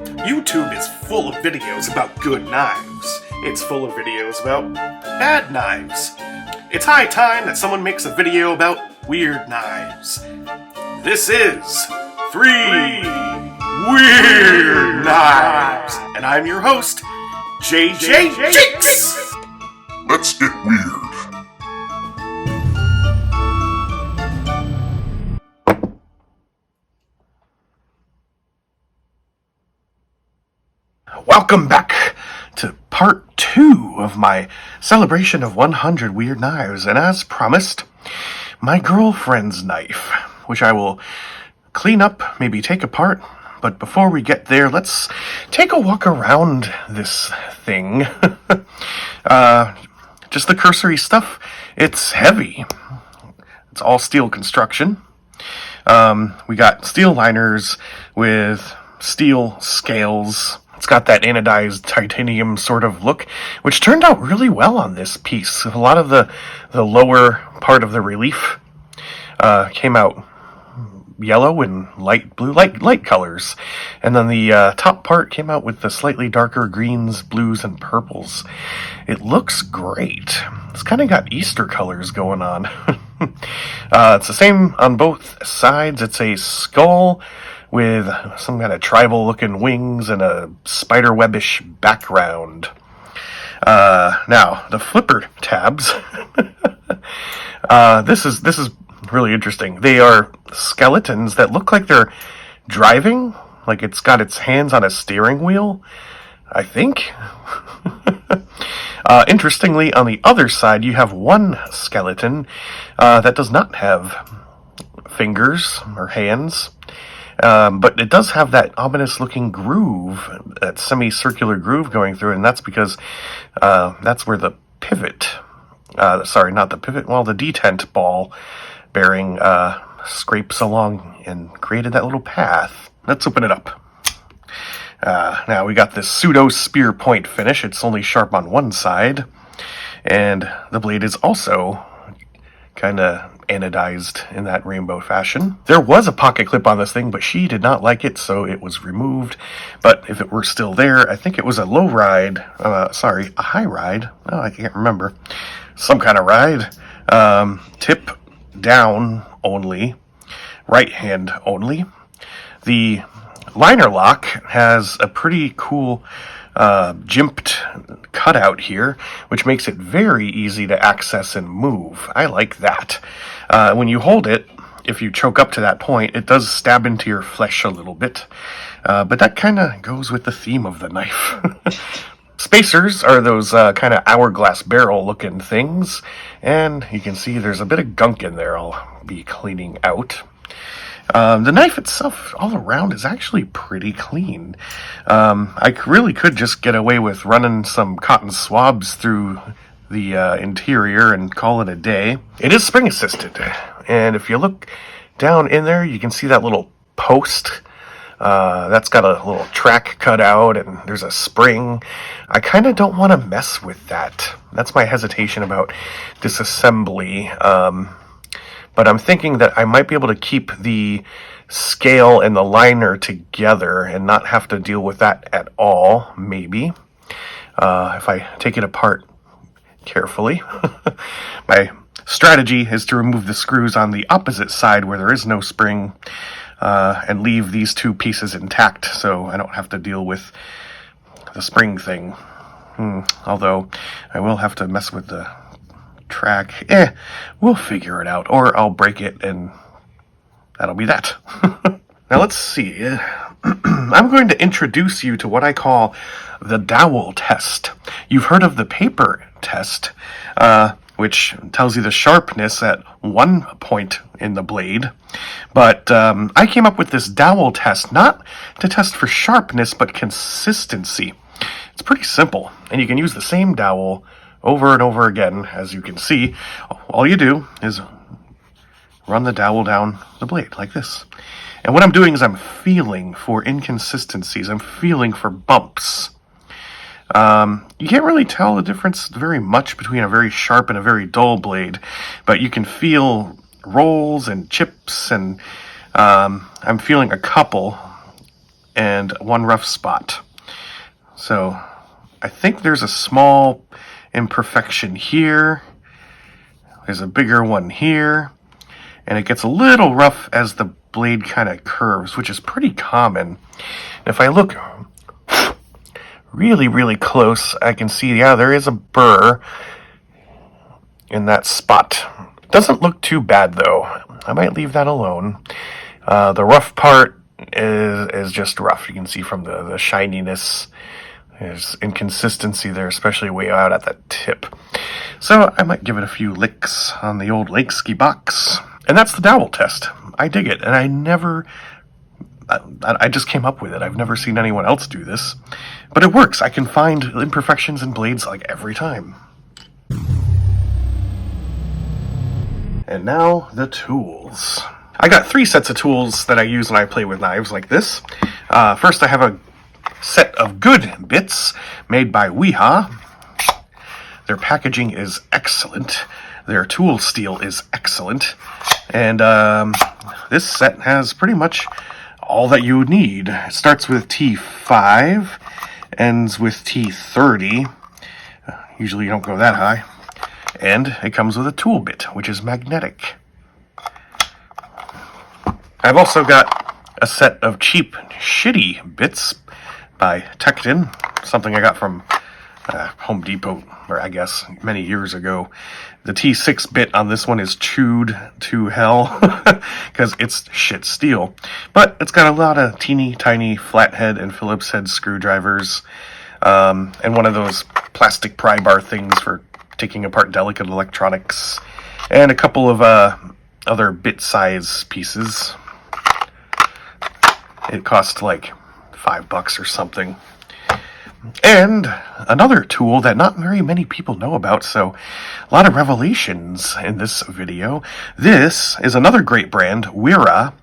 YouTube is full of videos about good knives. It's full of videos about bad knives. It's high time that someone makes a video about weird knives. This is 3 Weird Knives, and I'm your host, JJ Jinx! Let's get weird. Welcome back to part 2 of my celebration of 100 weird knives, and as promised, my girlfriend's knife, which I will clean up, maybe take apart. But before we get there, let's take a walk around this thing. Just the cursory stuff. It's heavy. It's all steel construction. We got steel liners with steel scales. It's got that anodized titanium sort of look, which turned out really well on this piece. A lot of the lower part of the relief came out yellow and light blue, light colors. And then the top part came out with the slightly darker greens, blues, and purples. It looks great. It's kind of got Easter colors going on. It's the same on both sides. It's a skull with some kind of tribal-looking wings and a spiderwebbish background. Now, the flipper tabs. This is really interesting. They are skeletons that look like they're driving, like it's got its hands on a steering wheel, I think. Interestingly, on the other side, you have one skeleton that does not have fingers or hands. But it does have that ominous-looking groove, that semicircular groove going through, and that's because that's where the pivot, the detent ball bearing scrapes along and created that little path. Let's open it up. Now we got this pseudo spear point finish. It's only sharp on one side, and the blade is also kind of anodized in that rainbow fashion. There was a pocket clip on this thing, but she did not like it, so it was removed. But if it were still there, I think it was a high ride. Oh, I can't remember. Some kind of ride. Tip down only. Right hand only. The liner lock has a pretty cool jimped cutout here, which makes it very easy to access and move. I like that. When you hold it, if you choke up to that point, it does stab into your flesh a little bit, but that kind of goes with the theme of the knife. Spacers are those kind of hourglass barrel looking things, and you can see there's a bit of gunk in there I'll be cleaning out. The knife itself, all around, is actually pretty clean. I really could just get away with running some cotton swabs through the interior and call it a day. It is spring assisted, and if you look down in there, you can see that little post. That's got a little track cut out, and there's a spring. I kind of don't want to mess with that. That's my hesitation about disassembly. But I'm thinking that I might be able to keep the scale and the liner together and not have to deal with that at all, maybe. If I take it apart carefully. My strategy is to remove the screws on the opposite side where there is no spring, and leave these two pieces intact so I don't have to deal with the spring thing. Although I will have to mess with the track. We'll figure it out, or I'll break it and that'll be that. Now let's see. I'm going to introduce you to what I call the dowel test. You've heard of the paper test, which tells you the sharpness at one point in the blade. But I came up with this dowel test, not to test for sharpness, but consistency. It's pretty simple, and you can use the same dowel over and over again. As you can see, all you do is run the dowel down the blade like this. And what I'm doing is I'm feeling for inconsistencies. I'm feeling for bumps. You can't really tell the difference very much between a very sharp and a very dull blade, but you can feel rolls and chips, and I'm feeling a couple and one rough spot. So I think there's a small imperfection here. There's a bigger one here. And it gets a little rough as the blade kind of curves, which is pretty common. If I look really, really close, I can see, yeah, there is a burr in that spot. Doesn't look too bad, though. I might leave that alone. The rough part is just rough. You can see from the shininess. There's inconsistency there, especially way out at that tip. So I might give it a few licks on the old lake ski box. And that's the dowel test. I dig it, and I just came up with it. I've never seen anyone else do this. But it works. I can find imperfections in blades like every time. And now the tools. I got 3 sets of tools that I use when I play with knives like this. First I have a set of good bits made by Weha. Their packaging is excellent. Their tool steel is excellent. And this set has pretty much all that you need. It starts with T5, ends with T30. Usually you don't go that high. And it comes with a tool bit, which is magnetic. I've also got a set of cheap, shitty bits by Tekton, something I got from Home Depot, or I guess many years ago. The T6 bit on this one is chewed to hell because it's shit steel. But it's got a lot of teeny tiny flathead and Phillips head screwdrivers, and one of those plastic pry bar things for taking apart delicate electronics, and a couple of other bit size pieces. It cost like $5 or something. And another tool that not very many people know about, so a lot of revelations in this video. This is another great brand, Wera.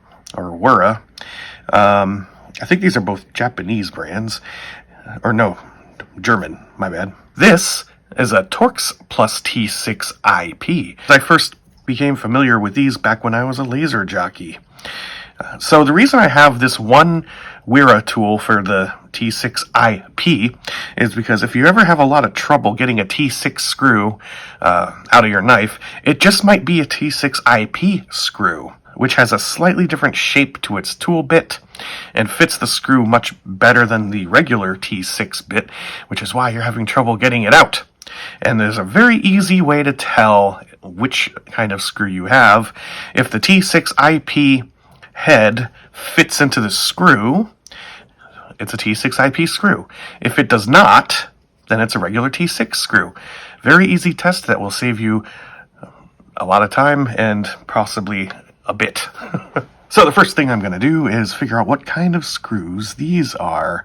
I think these are both Japanese brands. Or no, German, my bad. This is a Torx Plus T6 IP. I first became familiar with these back when I was a laser jockey. So the reason I have this one Wera tool for the T6 IP is because if you ever have a lot of trouble getting a T6 screw out of your knife, it just might be a T6 IP screw, which has a slightly different shape to its tool bit and fits the screw much better than the regular T6 bit, which is why you're having trouble getting it out. And there's a very easy way to tell which kind of screw you have. If the T6 IP head fits into the screw, it's a T6 IP screw. If it does not, then it's a regular T6 screw. Very easy test that will save you a lot of time and possibly a bit. So the first thing I'm going to do is figure out what kind of screws these are.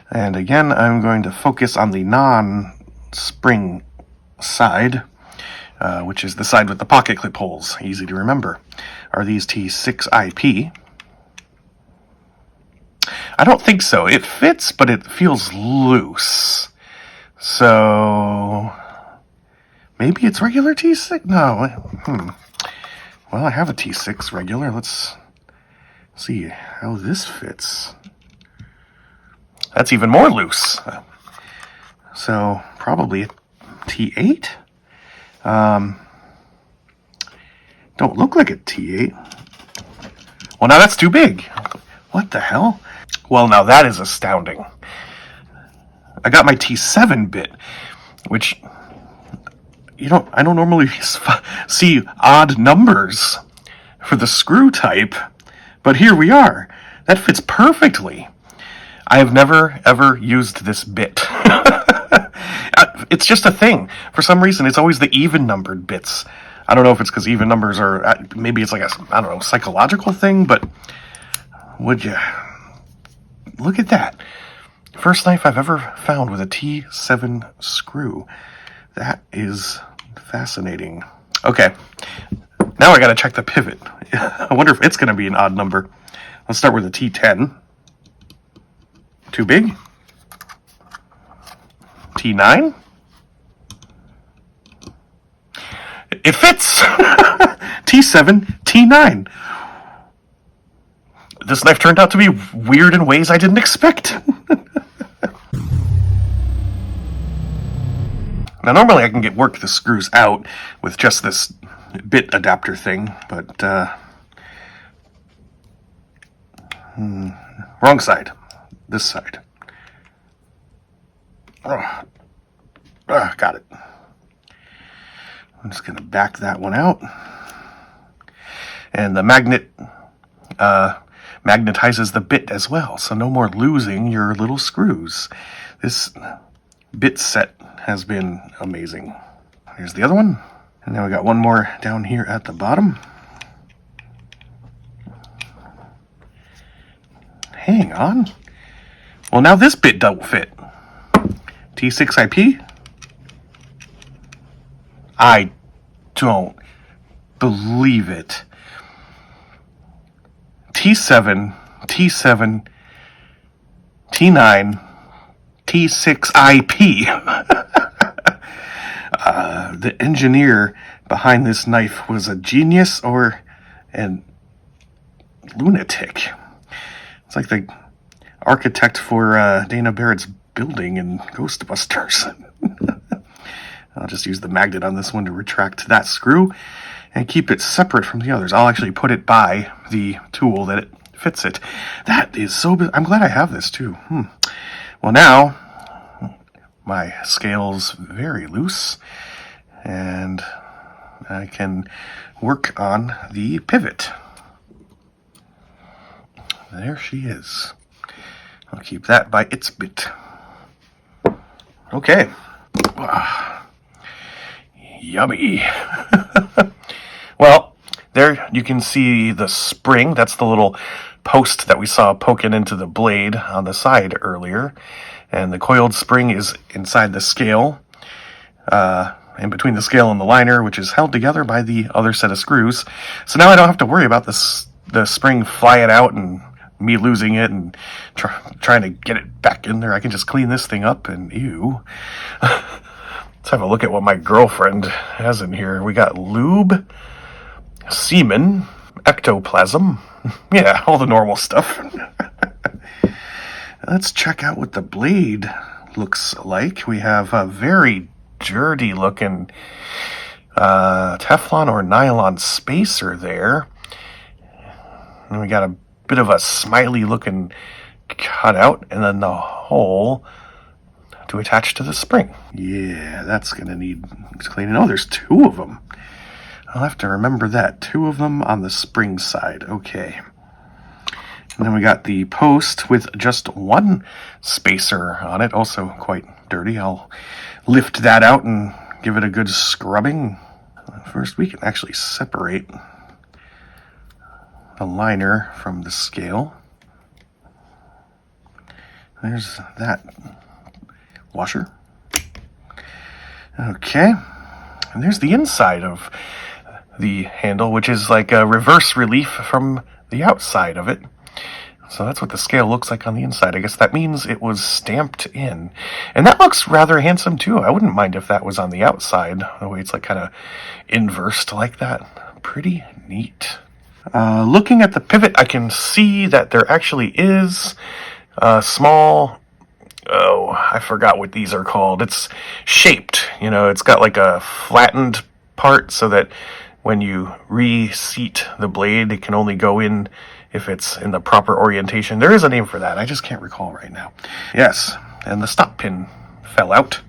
And again, I'm going to focus on the non-spring side, which is the side with the pocket clip holes. Easy to remember. Are these T6 IP? I don't think so. It fits, but it feels loose. So maybe it's regular T6? No. Well, I have a T6 regular. Let's see how this fits. That's even more loose. So probably a T8? Don't look like a T8. Well, now that's too big. What the hell? Well, now that is astounding. I got my T7 bit, which I don't normally see odd numbers for the screw type, but here we are. That fits perfectly. I have never ever used this bit. It's just a thing. For some reason, it's always the even numbered bits. I don't know if it's because even numbers are, maybe it's like a, psychological thing, but would you look at that. First knife I've ever found with a T7 screw. That is fascinating. Okay, now I gotta check the pivot. I wonder if it's gonna be an odd number. Let's start with a T10. Too big? T9? It fits! T7, T9. this knife turned out to be weird in ways I didn't expect. Now, normally I can work the screws out with just this bit adapter thing, but wrong side. This side. Got it. I'm just going to back that one out. And the magnet magnetizes the bit as well, so no more losing your little screws. This bit set has been amazing. Here's the other one. And then we got one more down here at the bottom. Hang on. Well, now this bit don't fit. T6IP? I don't believe it. T7, T7, T9, T6IP. The engineer behind this knife was a genius or an lunatic. It's like the architect for Dana Barrett's building in Ghostbusters. I'll just use the magnet on this one to retract that screw and keep it separate from the others. I'll actually put it by the tool that it fits it. That is so I'm glad I have this too. Well, now my scale's very loose and I can work on the pivot. There she is. I'll keep that by its bit. Okay. Yummy. Well, there you can see the spring. That's the little post that we saw poking into the blade on the side earlier. And the coiled spring is inside the scale, in between the scale and the liner, which is held together by the other set of screws. So now I don't have to worry about the spring flying out and me losing it and trying to get it back in there. I can just clean this thing up and ew. Let's have a look at what my girlfriend has in here. We got lube, semen, ectoplasm. Yeah, all the normal stuff. Let's check out what the blade looks like. We have a very dirty looking Teflon or nylon spacer there. And we got a bit of a smiley looking cutout and then the hole to attach to the spring. Yeah, that's gonna need cleaning. Oh, there's two of them. I'll have to remember that. Two of them on the spring side. Okay. And then we got the post with just one spacer on it, also quite dirty. I'll lift that out and give it a good scrubbing. First, we can actually separate the liner from the scale. There's that washer. Okay. And there's the inside of the handle, which is like a reverse relief from the outside of it. So that's what the scale looks like on the inside. I guess that means it was stamped in. And that looks rather handsome too. I wouldn't mind if that was on the outside, the way it's like kind of inversed like that. Pretty neat. Looking at the pivot, I can see that there actually is a small, I forgot what these are called. It's shaped, it's got like a flattened part so that when you reseat the blade, it can only go in if it's in the proper orientation. There is a name for that. I just can't recall right now. Yes, and the stop pin fell out.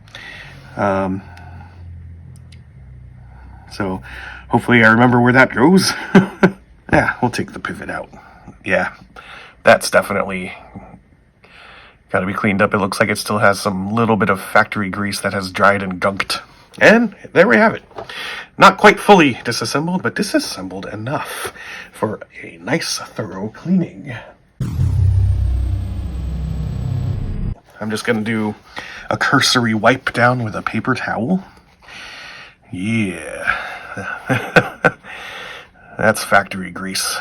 So hopefully I remember where that goes. Yeah, we'll take the pivot out. Yeah, that's definitely got to be cleaned up. It looks like it still has some little bit of factory grease that has dried and gunked. And there we have it. Not quite fully disassembled, but disassembled enough for a nice, thorough cleaning. I'm just going to do a cursory wipe down with a paper towel. Yeah. That's factory grease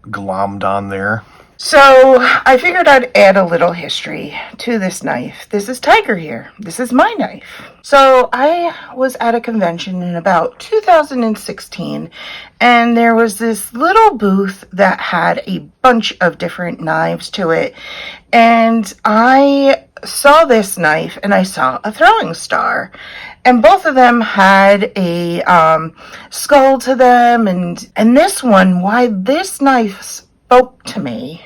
glommed on there. So I figured I'd add a little history to this knife. This is Tiger here. This is my knife. So I was at a convention in about 2016, and there was this little booth that had a bunch of different knives to it. And I saw this knife and I saw a throwing star. And both of them had a skull to them. And this one, why this knife spoke to me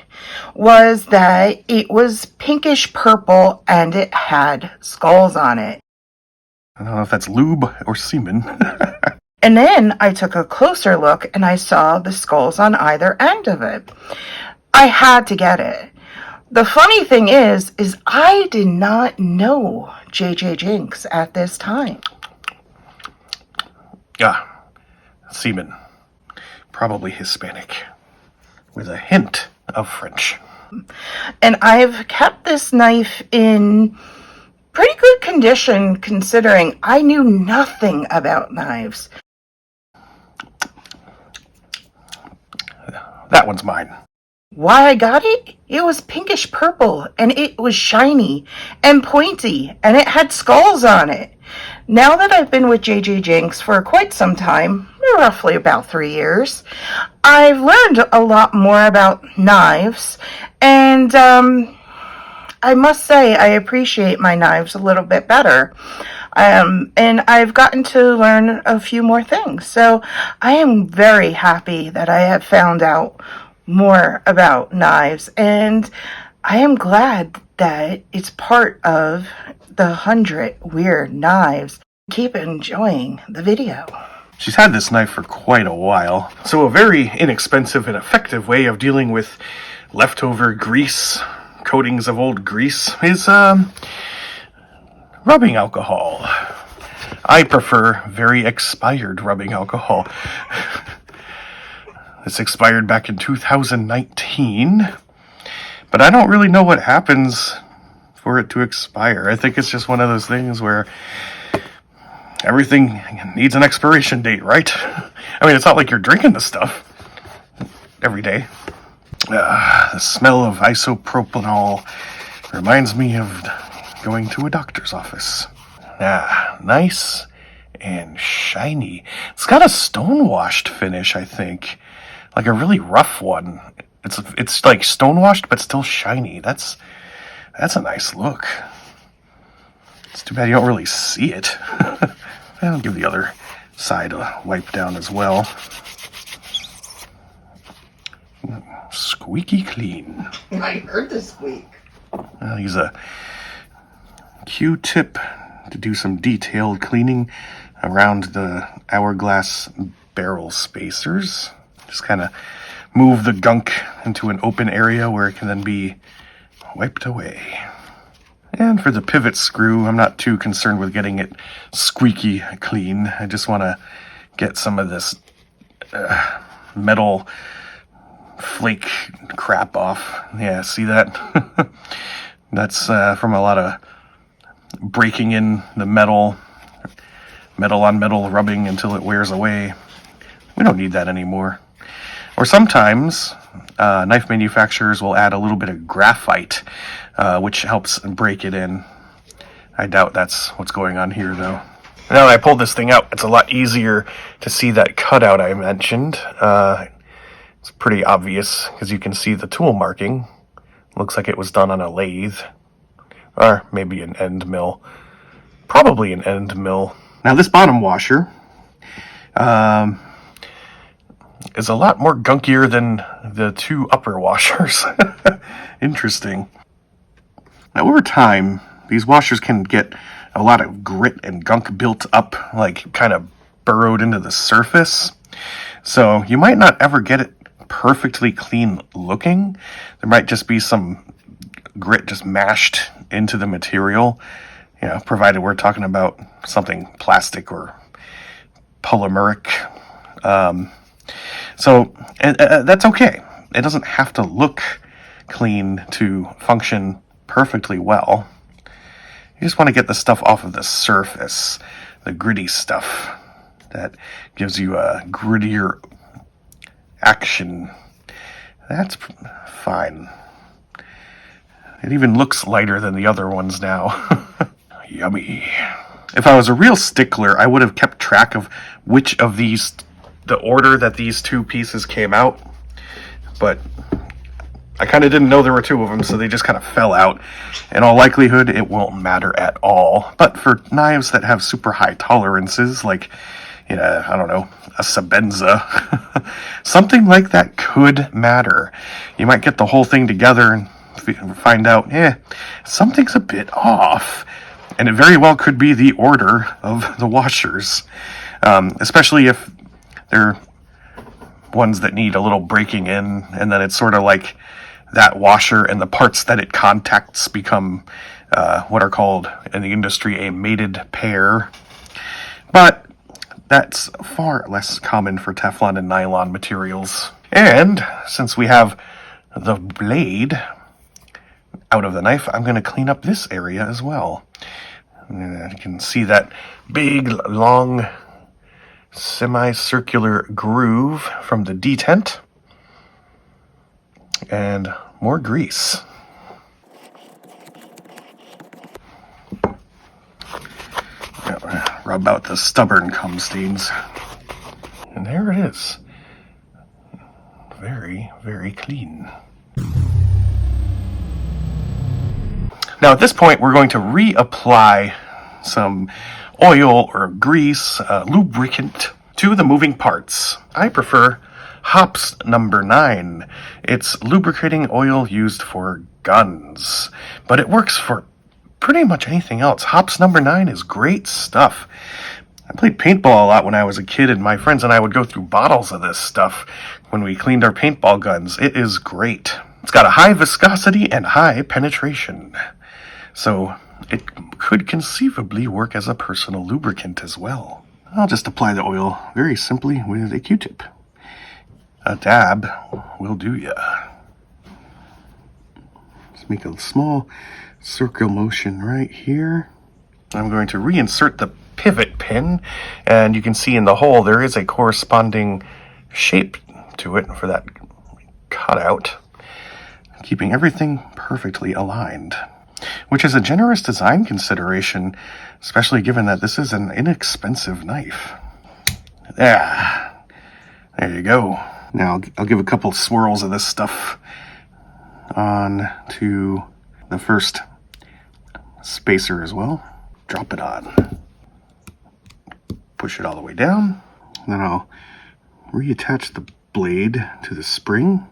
was that it was pinkish purple and it had skulls on it. I don't know if that's lube or semen. And then I took a closer look and I saw the skulls on either end of it. I had to get it. The funny thing is I did not know J.J. Jinx at this time. Yeah, semen. Probably Hispanic. With a hint of French. And I've kept this knife in pretty good condition considering I knew nothing about knives. That one's mine. Why I got it? It was pinkish purple and it was shiny and pointy and it had skulls on it. Now that I've been with J.J. Jinx for quite some time, roughly about 3 years, I've learned a lot more about knives, and I must say I appreciate my knives a little bit better. And I've gotten to learn a few more things. So I am very happy that I have found out more about knives, and I am glad that it's part of the 100 Weird Knives. Keep enjoying the video. She's had this knife for quite a while, so a very inexpensive and effective way of dealing with leftover grease, coatings of old grease, is rubbing alcohol. I prefer very expired rubbing alcohol. This expired back in 2019, but I don't really know what happens for it to expire. I think it's just one of those things where everything needs an expiration date, right? I mean, it's not like you're drinking this stuff every day. The smell of isopropanol reminds me of going to a doctor's office. Nice and shiny. It's got a stone-washed finish, I think. Like a really rough one. It's like stone-washed, but still shiny. That's a nice look. It's too bad you don't really see it. I'll give the other side a wipe down as well. Squeaky clean. I heard the squeak. I'll use a Q-tip to do some detailed cleaning around the hourglass barrel spacers. Just kind of move the gunk into an open area where it can then be wiped away. And for the pivot screw, I'm not too concerned with getting it squeaky clean. I just want to get some of this metal flake crap off. Yeah, see that? That's from a lot of breaking in the metal on metal rubbing until it wears away. We don't need that anymore. Or sometimes knife manufacturers will add a little bit of graphite, which helps break it in. I doubt that's what's going on here, though. Now that I pulled this thing out, it's a lot easier to see that cutout I mentioned. It's pretty obvious because you can see the tool marking. Looks like it was done on a lathe. Or maybe an end mill. Probably an end mill. Now this bottom washer is a lot more gunkier than the two upper washers. Interesting. Now over time, these washers can get a lot of grit and gunk built up, like kind of burrowed into the surface. So you might not ever get it perfectly clean looking. There might just be some grit just mashed into the material, you know, provided we're talking about something plastic or polymeric. So that's okay. It doesn't have to look clean to function perfectly well. You just want to get the stuff off of the surface, the gritty stuff that gives you a grittier action That's fine. It even looks lighter than the other ones now. Yummy. If I was a real stickler, I would have kept track of which of these, the order that these two pieces came out. But I kind of didn't know there were two of them, so they just kind of fell out. In all likelihood, it won't matter at all. But for knives that have super high tolerances, like, I don't know, a Sabenza, something like that could matter. You might get the whole thing together and find out, something's a bit off. And it very well could be the order of the washers, especially if they're ones that need a little breaking in, and then it's sort of like that washer and the parts that it contacts become what are called in the industry a mated pair. But that's far less common for Teflon and nylon materials. And since we have the blade out of the knife, I'm going to clean up this area as well. And you can see that big, long, semicircular groove from the detent. And more grease. Rub out the stubborn cum stains. And there it is. Very, very clean. Now at this point, we're going to reapply some oil or grease, lubricant, to the moving parts. I prefer Hops number 9. It's lubricating oil used for guns, but it works for pretty much anything else. Hops number 9 is great stuff. I played paintball a lot when I was a kid, and my friends and I would go through bottles of this stuff when we cleaned our paintball guns. It is great. It's got a high viscosity and high penetration, so it could conceivably work as a personal lubricant as well. I'll just apply the oil very simply with a Q-tip. A dab will do ya. Just make a small circle motion right here. I'm going to reinsert the pivot pin, and you can see in the hole there is a corresponding shape to it for that cutout, keeping everything perfectly aligned, which is a generous design consideration, especially given that this is an inexpensive knife. There you go. Now I'll give a couple swirls of this stuff on to the first spacer as well. Drop it on. Push it all the way down. Then I'll reattach the blade to the spring.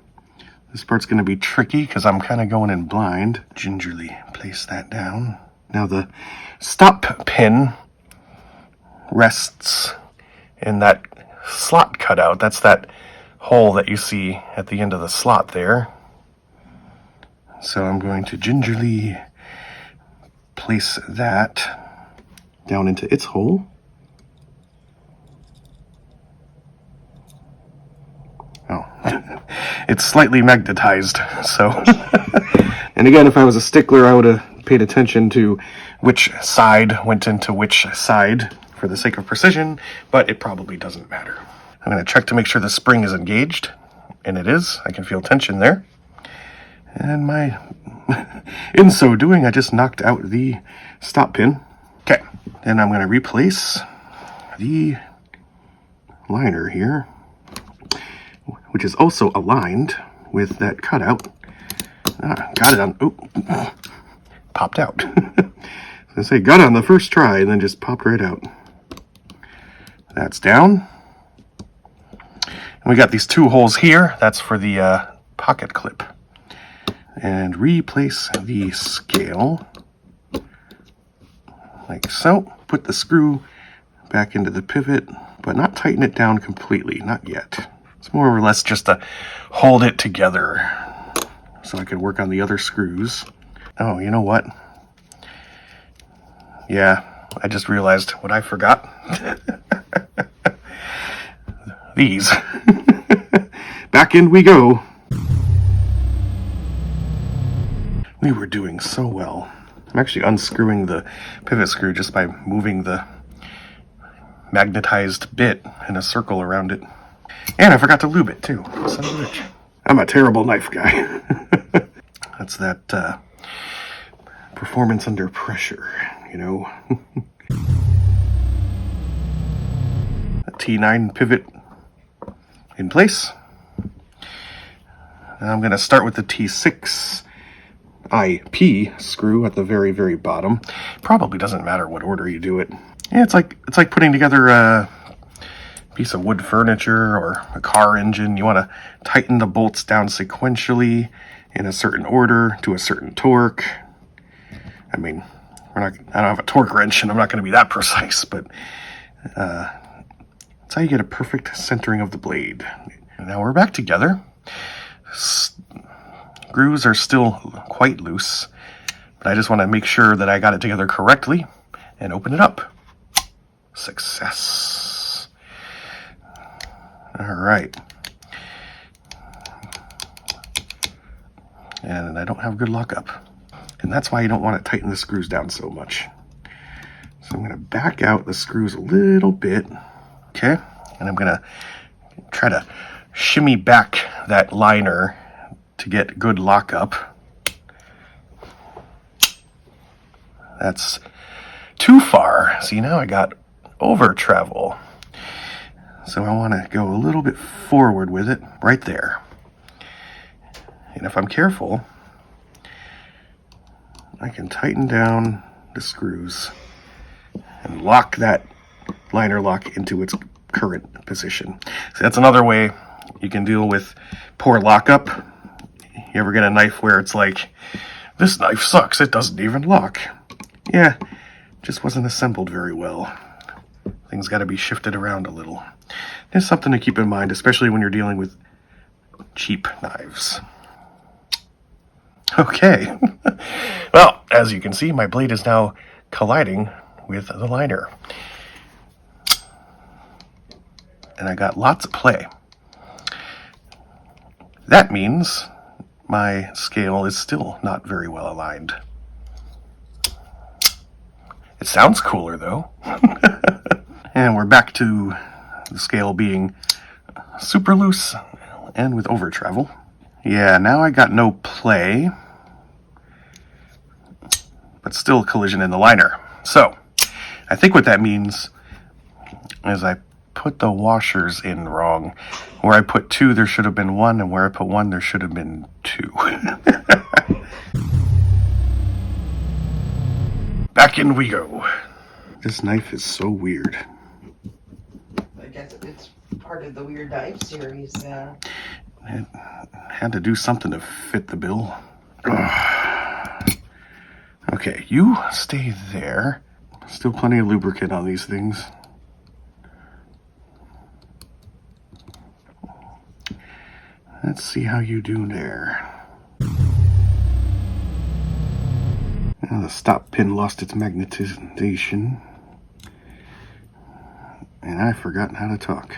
This part's going to be tricky because I'm kind of going in blind. Gingerly place that down. Now the stop pin rests in that slot cutout. That's that hole that you see at the end of the slot there. So I'm going to gingerly place that down into its hole. Oh, it's slightly magnetized, so. And again, if I was a stickler, I would have paid attention to which side went into which side for the sake of precision, but it probably doesn't matter. I'm going to check to make sure the spring is engaged, and it is. I can feel tension there. And in so doing, I just knocked out the stop pin. Okay, then I'm going to replace the liner here, which is also aligned with that cutout. Got it on, popped out. I say got it on the first try and then just popped right out. That's down. And we got these two holes here. That's for the pocket clip. And replace the scale like so. Put the screw back into the pivot, but not tighten it down completely, not yet. It's more or less just to hold it together so I could work on the other screws. Oh, you know what? Yeah, I just realized what I forgot. These. Back in we go. We were doing so well. I'm actually unscrewing the pivot screw just by moving the magnetized bit in a circle around it. And I forgot to lube it too. Son of a bitch. I'm a terrible knife guy. That's that performance under pressure, you know. T9 pivot in place. And I'm going to start with the T6 IP screw at the very, very bottom. Probably doesn't matter what order you do it. Yeah, it's like putting together a piece of wood furniture or a car engine. You want to tighten the bolts down sequentially in a certain order to a certain torque. I mean, I don't have a torque wrench and I'm not going to be that precise, but that's how you get a perfect centering of the blade. And now we're back together. Screws are still quite loose, but I just want to make sure that I got it together correctly and open it up. Success. All right. And I don't have good lockup. And that's why you don't want to tighten the screws down so much. So I'm going to back out the screws a little bit. Okay. And I'm going to try to shimmy back that liner to get good lockup. That's too far. See, now I got over travel. So I want to go a little bit forward with it right there. And if I'm careful, I can tighten down the screws and lock that liner lock into its current position. So that's another way you can deal with poor lockup. You ever get a knife where it's like, this knife sucks, it doesn't even lock. Yeah, just wasn't assembled very well. Things got to be shifted around a little. There's something to keep in mind, especially when you're dealing with cheap knives. Okay. Well, as you can see, my blade is now colliding with the liner. And I got lots of play. That means my scale is still not very well aligned. It sounds cooler though. And we're back to the scale being super loose and with over travel. Yeah, now I got no play, but still collision in the liner. So I think what that means is I put the washers in wrong. Where I put 2, there should have been 1, and where I put 1, there should have been 2. Back in we go. This knife is so weird. I guess it's part of the Weird Knife series. It had to do something to fit the bill. Ugh. Okay, you stay there. Still plenty of lubricant on these things. Let's see how you do there. Now the stop pin lost its magnetization. And I've forgotten how to talk.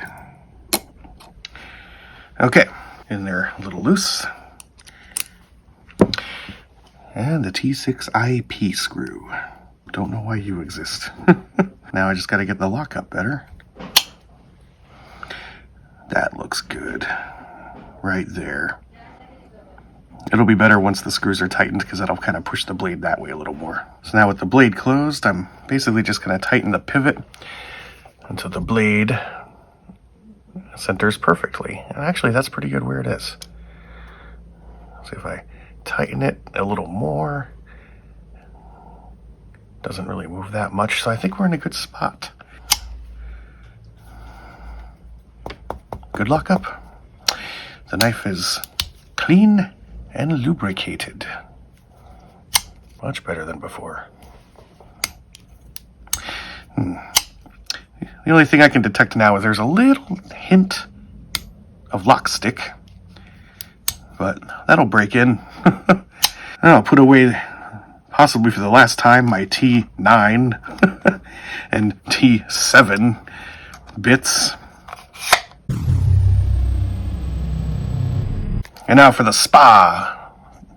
Okay, in there a little loose. And the T6 IP screw. Don't know why you exist. Now I just got to get the lockup better. That looks good. Right there. It'll be better once the screws are tightened because that'll kind of push the blade that way a little more. So now with the blade closed, I'm basically just going to tighten the pivot until the blade centers perfectly. And actually, that's pretty good where it is. So if I tighten it a little more, doesn't really move that much. So I think we're in a good spot. Good lockup. The knife is clean and lubricated. Much better than before. The only thing I can detect now is there's a little hint of lock stick, but that'll break in. I'll put away, possibly for the last time, my T9 and T7 bits. And now for the spa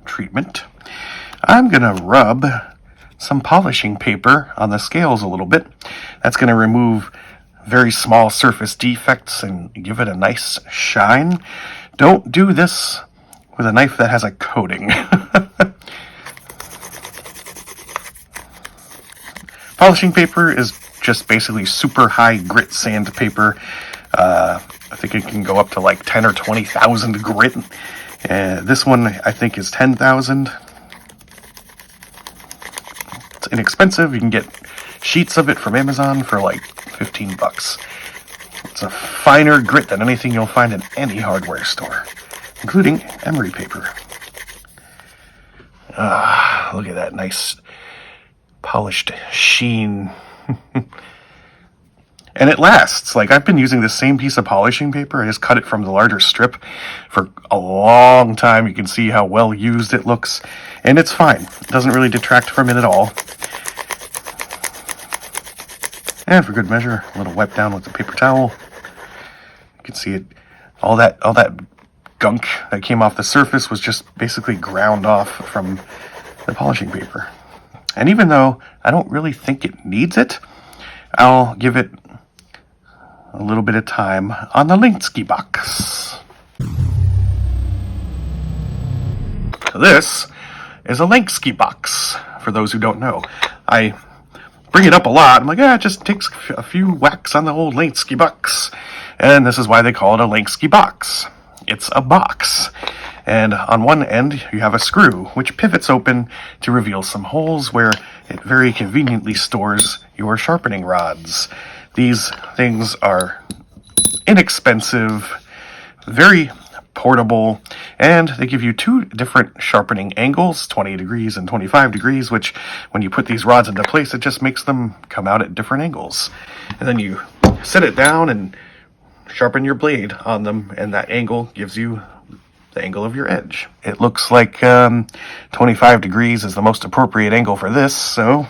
treatment. I'm going to rub some polishing paper on the scales a little bit. That's going to remove very small surface defects and give it a nice shine. Don't do this with a knife that has a coating. Polishing paper is just basically super high grit sandpaper. I think it can go up to like 10 or 20,000 grit. This one I think is 10,000. It's inexpensive. You can get sheets of it from Amazon for like $15. It's a finer grit than anything you'll find in any hardware store, including emery paper. Look at that nice polished sheen. And it lasts. Like, I've been using the same piece of polishing paper. I just cut it from the larger strip for a long time. You can see how well used it looks. And it's fine. It doesn't really detract from it at all. And for good measure, a little wipe down with the paper towel. You can see it. All that gunk that came off the surface was just basically ground off from the polishing paper. And even though I don't really think it needs it, I'll give it a little bit of time on the Lenski box. So this is a Lenski box, for those who don't know. I bring it up a lot. I'm like, it just takes a few whacks on the old Lenski box. And this is why they call it a Lenski box. It's a box. And on one end, you have a screw, which pivots open to reveal some holes where it very conveniently stores your sharpening rods. These things are inexpensive, very portable, and they give you two different sharpening angles, 20 degrees and 25 degrees, which when you put these rods into place, it just makes them come out at different angles. And then you set it down and sharpen your blade on them, and that angle gives you the angle of your edge. It looks like 25 degrees is the most appropriate angle for this, so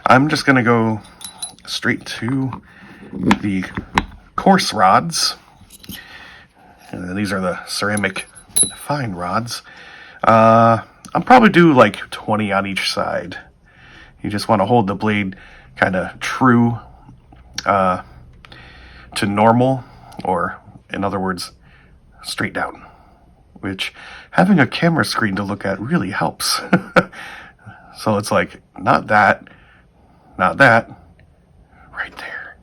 I'm just going to go straight to the coarse rods. And these are the ceramic fine rods. I'll probably do like 20 on each side. You just want to hold the blade kind of true to normal, or in other words, straight down. Which having a camera screen to look at really helps. So it's like, not that, right there.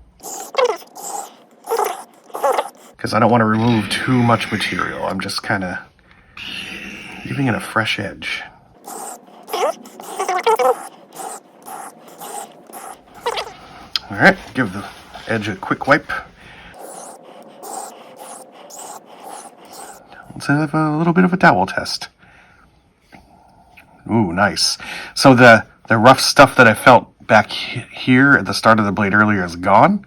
Because I don't want to remove too much material. I'm just kind of giving it a fresh edge. Alright, give the edge a quick wipe. Let's have a little bit of a dowel test. Ooh, nice. So the rough stuff that I felt back here at the start of the blade earlier is gone.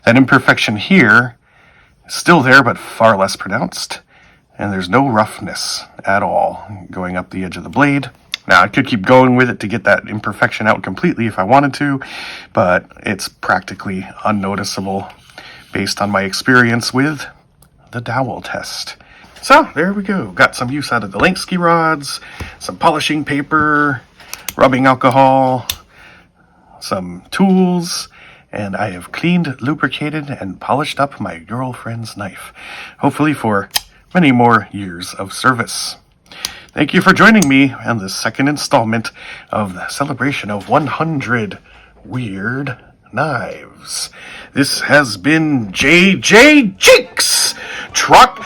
That imperfection here is still there, but far less pronounced. And there's no roughness at all going up the edge of the blade. Now, I could keep going with it to get that imperfection out completely if I wanted to, but it's practically unnoticeable based on my experience with the dowel test. So, there we go. Got some use out of the Lenski rods, some polishing paper, rubbing alcohol, some tools, and I have cleaned, lubricated, and polished up my girlfriend's knife. Hopefully for many more years of service. Thank you for joining me on the second installment of the celebration of 100 weird knives. This has been JJ Jinx, Truck